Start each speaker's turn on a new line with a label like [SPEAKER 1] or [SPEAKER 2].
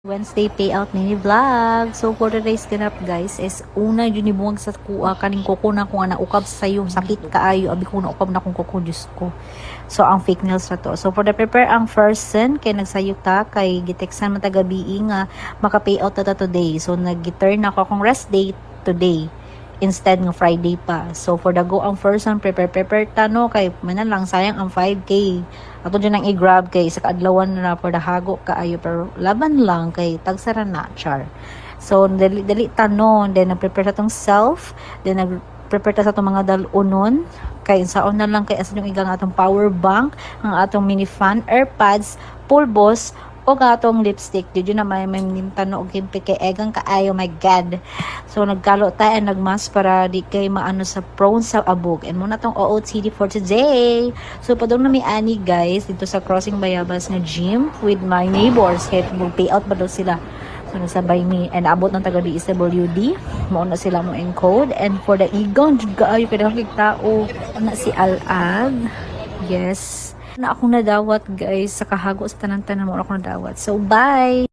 [SPEAKER 1] Wednesday payout mini vlog. So for today's ganap guys is una yun ibuwag sa kuha kaning kuko na ko nga naukab sa yung sakit kaayo abi ko naukab na kong kuko Diyos ko. So ang fake nails na to. So for the prepare ang first sin kay nagsayok ta kay giteksan man gabi nga maka payout ta today. So nag-return ako akong rest day today instead ng Friday pa. So for the go ang first one prepare ta no kay manan lang sayang ang 5k. Ato dyan ang i-grab kay sa kaadlawan na for the hago kaayo pero laban lang kay tagsara na char. So dali tanon then nag-prepare ta tong self then nag-prepare ta sa itong mga dalunon kay saon na lang kay asa yung igang atong power bank ang atong mini fan airpods pulbos o atong lipstick did yun na may nimtano og kimpi kay egang kaayo my god. So nagkalo tayo nagmask para di kay maano sa prone sa abog and muna tong OOTD for today. So padong na may ani guys dito sa Crossing Bayabas nga gym with my neighbors kay mag-payout ba daw sila. So nasabay mi and abot ng taga DSWD mo na sila mo encode and for the igon jud kaayo kay dakig tao na si Alab. Yes na akong nadawat guys sa kahago sa tanan-tanan mo akong nadawat. So bye.